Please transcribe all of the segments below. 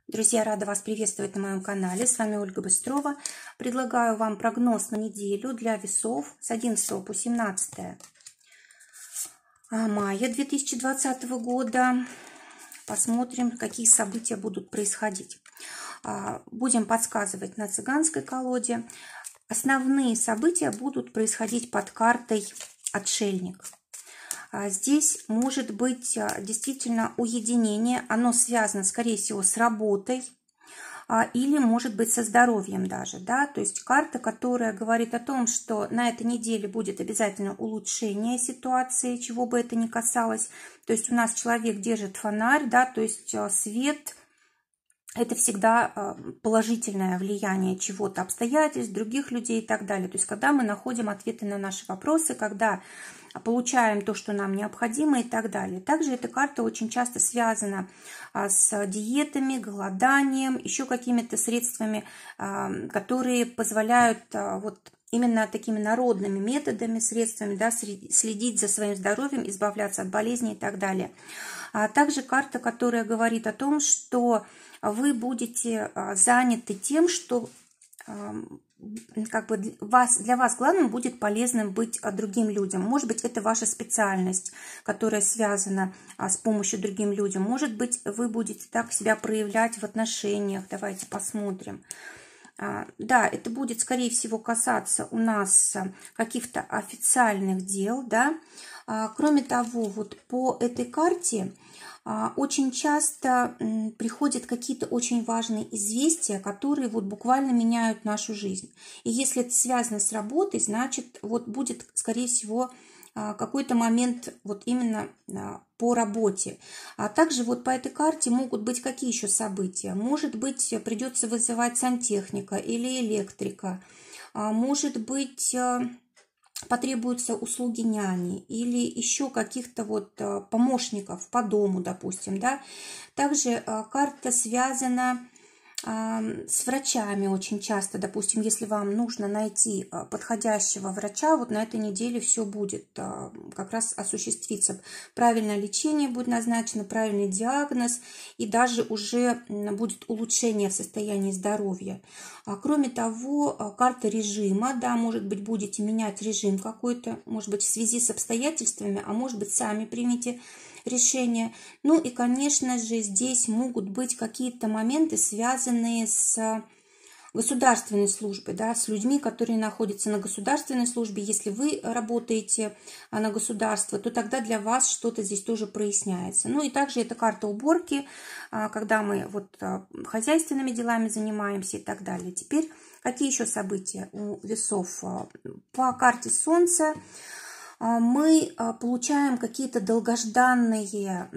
Друзья, рада вас приветствовать на моем канале. С вами Ольга Быстрова. Предлагаю вам прогноз на неделю для весов с 11 по 17 мая 2020 года. Посмотрим, какие события будут происходить. Будем подсказывать на цыганской колоде. Основные события будут происходить под картой «Отшельник». Здесь может быть действительно уединение, оно связано, скорее всего, с работой или, может быть, со здоровьем даже, да, то есть карта, которая говорит о том, что на этой неделе будет обязательно улучшение ситуации, чего бы это ни касалось, то есть у нас человек держит фонарь, да, то есть свет – это всегда положительное влияние чего-то, обстоятельств, других людей и так далее, то есть когда мы находим ответы на наши вопросы, когда получаем то, что нам необходимо и так далее. Также эта карта очень часто связана с диетами, голоданием, еще какими-то средствами, которые позволяют вот именно такими народными методами, средствами, да, следить за своим здоровьем, избавляться от болезней и так далее. Также карта, которая говорит о том, что вы будете заняты тем, что как бы для вас главным будет полезным быть другим людям. Может быть, это ваша специальность, которая связана с помощью другим людям. Может быть, вы будете так себя проявлять в отношениях. Давайте посмотрим. Да, это будет, скорее всего, касаться у нас каких-то официальных дел, да. Кроме того, вот по этой карте очень часто приходят какие-то очень важные известия, которые вот буквально меняют нашу жизнь. И если это связано с работой, значит, вот будет, скорее всего, какой-то момент вот именно по работе. А также вот по этой карте могут быть какие еще события? Может быть, придется вызывать сантехника или электрика. Может быть, потребуются услуги няни или еще каких-то вот помощников по дому, допустим, да. Также карта связана с врачами очень часто, допустим, если вам нужно найти подходящего врача, вот на этой неделе все будет как раз осуществиться. Правильное лечение будет назначено, правильный диагноз, и даже уже будет улучшение в состоянии здоровья. Кроме того, карта режима, да, может быть, будете менять режим какой-то, может быть, в связи с обстоятельствами, а может быть, сами примите решение. Ну и, конечно же, здесь могут быть какие-то моменты, связанные с государственной службой, да, с людьми, которые находятся на государственной службе. Если вы работаете на государство, то тогда для вас что-то здесь тоже проясняется. Ну и также это карта уборки, когда мы вот хозяйственными делами занимаемся и так далее. Теперь какие еще события у весов? По карте Солнца мы получаем какие-то долгожданные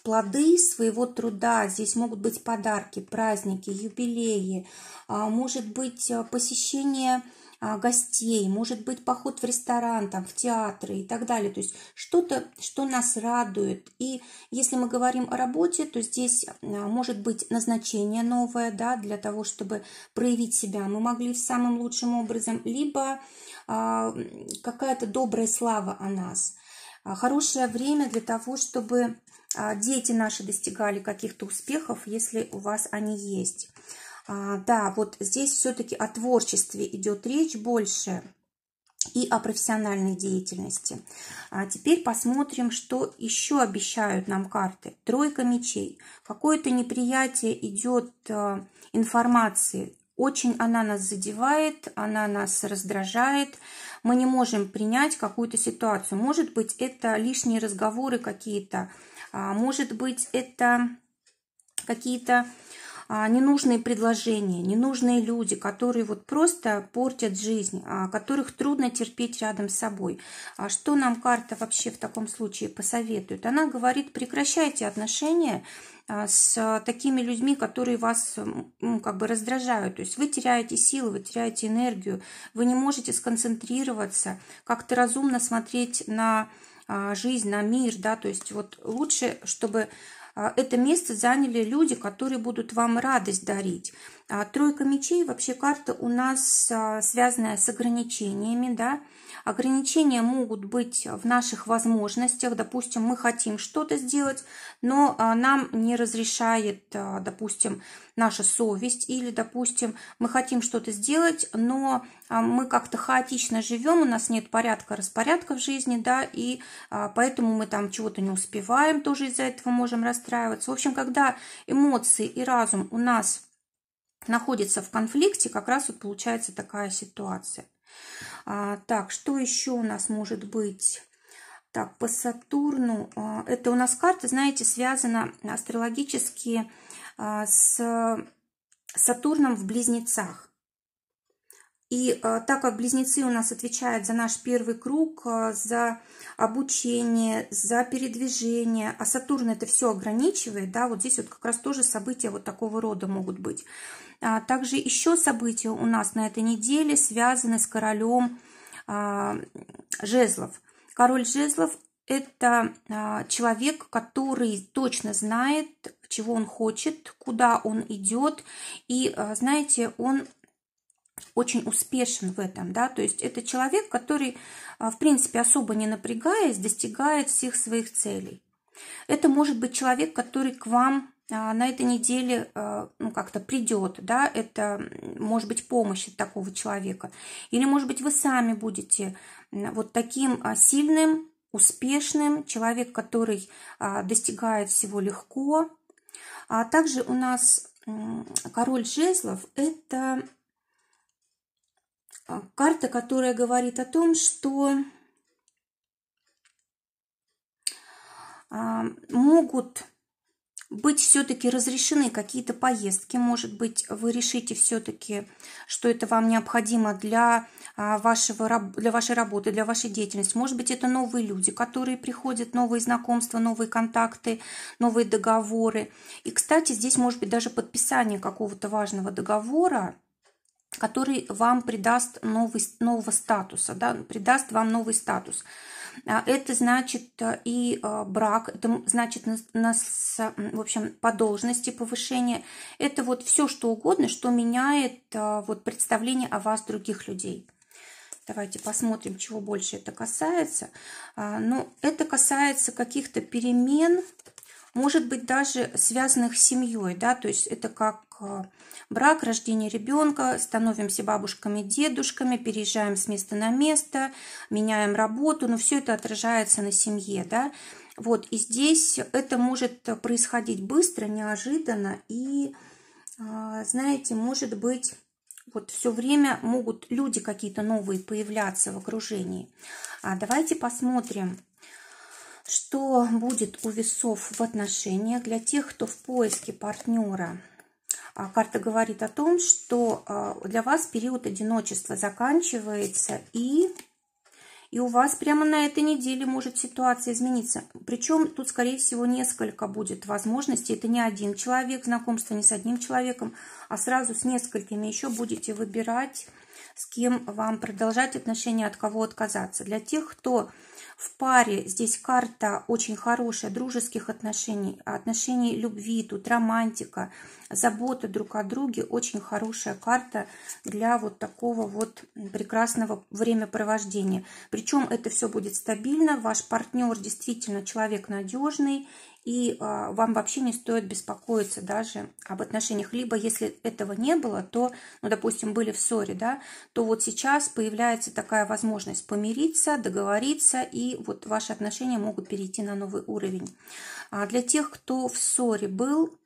плоды своего труда. Здесь могут быть подарки, праздники, юбилеи, может быть посещение гостей, может быть поход в ресторан, там, в театры и так далее. То есть что-то, что нас радует. И если мы говорим о работе, то здесь может быть назначение новое, да, для того, чтобы проявить себя. Мы могли самым лучшим образом, либо какая-то добрая слава о нас. Хорошее время для того, чтобы дети наши достигали каких-то успехов, если у вас они есть. Да, вот здесь все-таки о творчестве идет речь больше и о профессиональной деятельности. Теперь посмотрим, что еще обещают нам карты. Тройка мечей. Какое-то неприятие идет информации. Очень она нас задевает, она нас раздражает. Мы не можем принять какую-то ситуацию. Может быть, это лишние разговоры какие-то. Может быть, это какие-то ненужные предложения, ненужные люди, которые вот просто портят жизнь, которых трудно терпеть рядом с собой. Что нам карта вообще в таком случае посоветует? Она говорит, прекращайте отношения с такими людьми, которые вас как бы раздражают. То есть вы теряете силы, вы теряете энергию, вы не можете сконцентрироваться, как-то разумно смотреть на жизнь, на мир, да, то есть вот лучше, чтобы это место заняли люди, которые будут вам радость дарить. Тройка мечей, вообще карта у нас связанная с ограничениями, да. Ограничения могут быть в наших возможностях. Допустим, мы хотим что-то сделать, но нам не разрешает, допустим, наша совесть. Или, допустим, мы хотим что-то сделать, но мы как-то хаотично живем, у нас нет порядка, распорядка в жизни, да, и поэтому мы там чего-то не успеваем, тоже из-за этого можем расстраиваться. В общем, когда эмоции и разум у нас находятся в конфликте, как раз вот получается такая ситуация. Так, что еще у нас может быть? Так, по Сатурну. Это у нас карта, знаете, связана астрологически с Сатурном в Близнецах. И так как Близнецы у нас отвечают за наш первый круг, за обучение, за передвижение, а Сатурн это все ограничивает, да, вот здесь вот как раз тоже события вот такого рода могут быть. Также еще события у нас на этой неделе связаны с королем жезлов. Король жезлов – это человек, который точно знает, чего он хочет, куда он идет, и, знаете, он очень успешен в этом, да, то есть это человек, который, в принципе, особо не напрягаясь, достигает всех своих целей. Это может быть человек, который к вам на этой неделе ну, как-то придет, да, это может быть помощь от такого человека. Или, может быть, вы сами будете вот таким сильным, успешным, человек, который достигает всего легко. А также у нас король жезлов – это карта, которая говорит о том, что могут быть все-таки разрешены какие-то поездки. Может быть, вы решите все-таки, что это вам необходимо для вашей работы, для вашей деятельности. Может быть, это новые люди, которые приходят, новые знакомства, новые контакты, новые договоры. И, кстати, здесь может быть даже подписание какого-то важного договора, который вам придаст нового статуса, да, придаст вам новый статус. Это значит и брак, это значит в общем, по должности повышение. Это вот все, что угодно, что меняет вот представление о вас других людей. Давайте посмотрим, чего больше это касается. Ну, это касается каких-то перемен, может быть, даже связанных с семьей, да, то есть это как брак, рождение ребенка, становимся бабушками, дедушками, переезжаем с места на место, меняем работу, но все это отражается на семье, да. Вот, и здесь это может происходить быстро, неожиданно, и, знаете, может быть, вот все время могут люди какие-то новые появляться в окружении. Давайте посмотрим, что будет у весов в отношениях для тех, кто в поиске партнера. Карта говорит о том, что для вас период одиночества заканчивается, и у вас прямо на этой неделе может ситуация измениться. Причем тут, скорее всего, несколько будет возможностей. Это не один человек, знакомство не с одним человеком, а сразу с несколькими. Еще будете выбирать, с кем вам продолжать отношения, от кого отказаться. Для тех, кто в паре, здесь карта очень хорошая, дружеских отношений, отношений любви, тут романтика, забота друг о друге, очень хорошая карта для вот такого вот прекрасного времяпровождения. Причем это все будет стабильно, ваш партнер действительно человек надежный, и вам вообще не стоит беспокоиться даже об отношениях. Либо, если этого не было, то, ну, допустим, были в ссоре, да, то вот сейчас появляется такая возможность помириться, договориться, и вот ваши отношения могут перейти на новый уровень. А для тех, кто в ссоре был,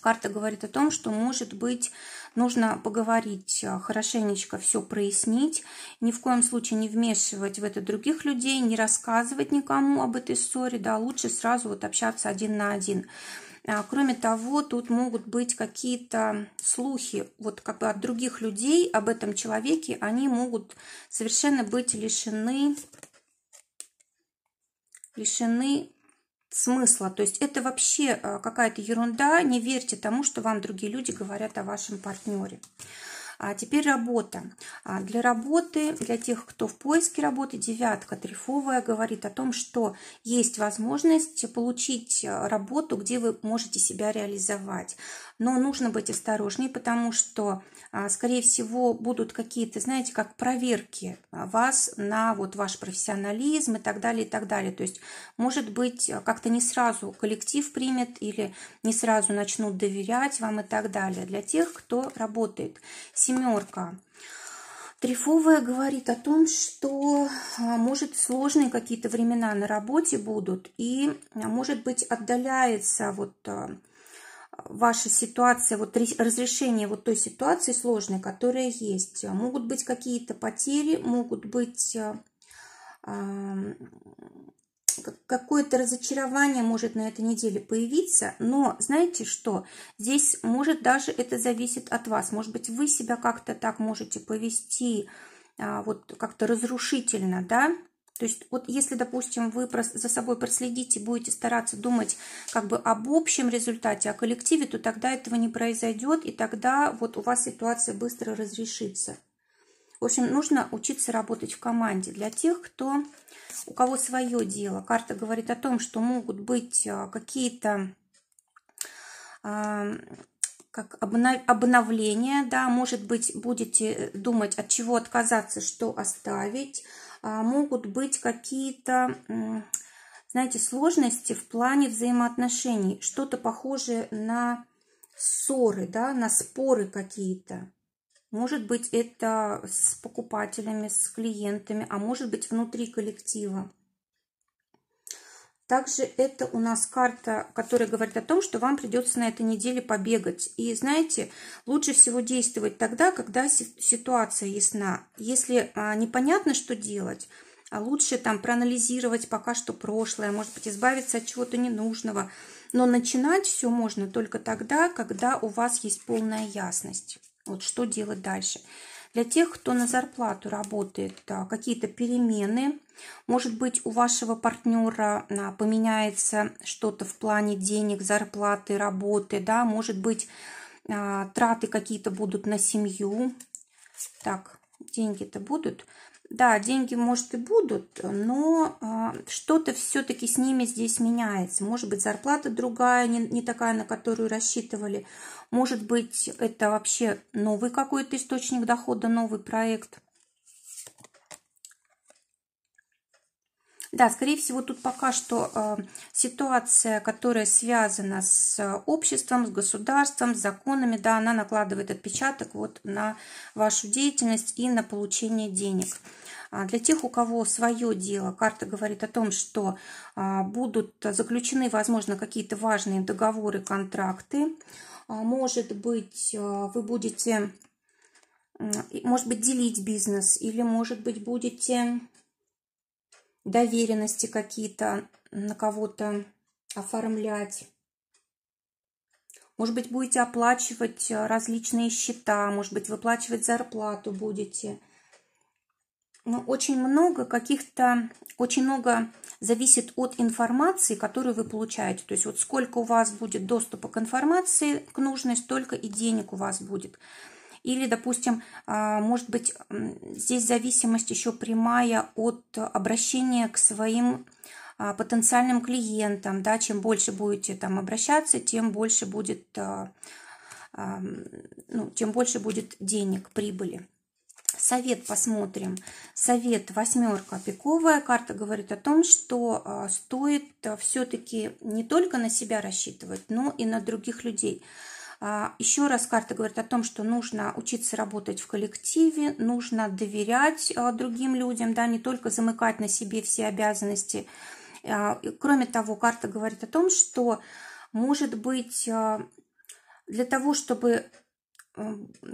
карта говорит о том, что, может быть, нужно поговорить, хорошенечко все прояснить, ни в коем случае не вмешивать в это других людей, не рассказывать никому об этой ссоре, да, лучше сразу вот общаться один на один. Кроме того, тут могут быть какие-то слухи вот как бы от других людей об этом человеке, они могут совершенно быть лишены смысла. То есть это вообще какая-то ерунда. Не верьте тому, что вам другие люди говорят о вашем партнере. А теперь работа. Для работы, для тех, кто в поиске работы, девятка трефовая говорит о том, что есть возможность получить работу, где вы можете себя реализовать. Но нужно быть осторожней, потому что, скорее всего, будут какие-то, знаете, как проверки вас на вот ваш профессионализм и так далее, и так далее. То есть, может быть, как-то не сразу коллектив примет или не сразу начнут доверять вам и так далее. Для тех, кто работает. Семерка. Трефовая говорит о том, что, может, сложные какие-то времена на работе будут, и, может быть, отдаляется вот ваша ситуация, вот разрешение вот той ситуации сложной, которая есть. Могут быть какие-то потери, могут быть какое-то разочарование может на этой неделе появиться, но знаете что? Здесь может даже это зависит от вас. Может быть, вы себя как-то так можете повести, вот как-то разрушительно, да? То есть вот если, допустим, вы за собой проследите, будете стараться думать как бы об общем результате, о коллективе, то тогда этого не произойдет, и тогда вот у вас ситуация быстро разрешится. В общем, нужно учиться работать в команде. Для тех, у кого свое дело, карта говорит о том, что могут быть какие-то как обновления, да, может быть, будете думать, от чего отказаться, что оставить. Могут быть какие-то, знаете, сложности в плане взаимоотношений, что-то похожее на ссоры, да, на споры какие-то. Может быть, это с покупателями, с клиентами, а может быть, внутри коллектива. Также это у нас карта, которая говорит о том, что вам придется на этой неделе побегать. И знаете, лучше всего действовать тогда, когда ситуация ясна. Если непонятно, что делать, лучше там проанализировать пока что прошлое, может быть, избавиться от чего-то ненужного. Но начинать все можно только тогда, когда у вас есть полная ясность. Вот что делать дальше. Для тех, кто на зарплату работает, какие-то перемены. Может быть, у вашего партнера поменяется что-то в плане денег, зарплаты, работы. Да? Может быть, траты какие-то будут на семью. Так, деньги-то будут. Да, деньги, может, и будут, но что-то все-таки с ними здесь меняется. Может быть, зарплата другая, не такая, на которую рассчитывали. Может быть, это вообще новый какой-то источник дохода, новый проект. Да, скорее всего, тут пока что ситуация, которая связана с обществом, с государством, с законами, да, она накладывает отпечаток вот на вашу деятельность и на получение денег. Для тех, у кого свое дело, карта говорит о том, что будут заключены, возможно, какие-то важные договоры, контракты. Может быть, вы будете, может быть, делить бизнес, или, может быть, будете доверенности какие-то на кого-то оформлять. Может быть, будете оплачивать различные счета, может быть, выплачивать зарплату будете. Но очень много зависит от информации, которую вы получаете. То есть вот сколько у вас будет доступа к информации, к нужной, столько и денег у вас будет. Или, допустим, может быть, здесь зависимость еще прямая от обращения к своим потенциальным клиентам. Да? Чем больше будете там обращаться, тем больше будет денег, прибыли. Совет посмотрим. Совет восьмерка пиковая. Карта говорит о том, что стоит все-таки не только на себя рассчитывать, но и на других людей. Еще раз карта говорит о том, что нужно учиться работать в коллективе, нужно доверять другим людям, да, не только замыкать на себе все обязанности. Кроме того, карта говорит о том, что, может быть, для того, чтобы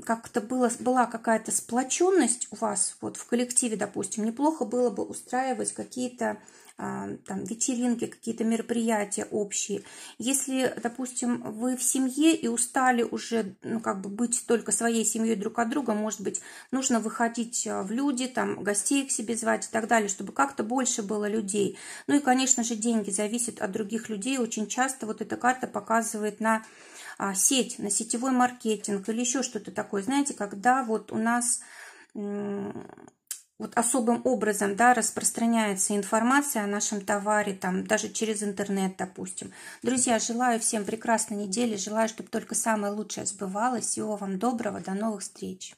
как-то была какая-то сплоченность у вас вот в коллективе, допустим, неплохо было бы устраивать какие-то там вечеринки, какие-то мероприятия общие. Если, допустим, вы в семье и устали уже, быть только своей семьей друг от друга, может быть, нужно выходить в люди, там, гостей к себе звать и так далее, чтобы как-то больше было людей. Ну и, конечно же, деньги зависят от других людей. Очень часто вот эта карта показывает на сеть, на сетевой маркетинг или еще что-то такое. Знаете, когда вот у нас вот особым образом, да, распространяется информация о нашем товаре, там, даже через интернет, допустим. Друзья, желаю всем прекрасной недели, желаю, чтобы только самое лучшее сбывалось. Всего вам доброго, до новых встреч!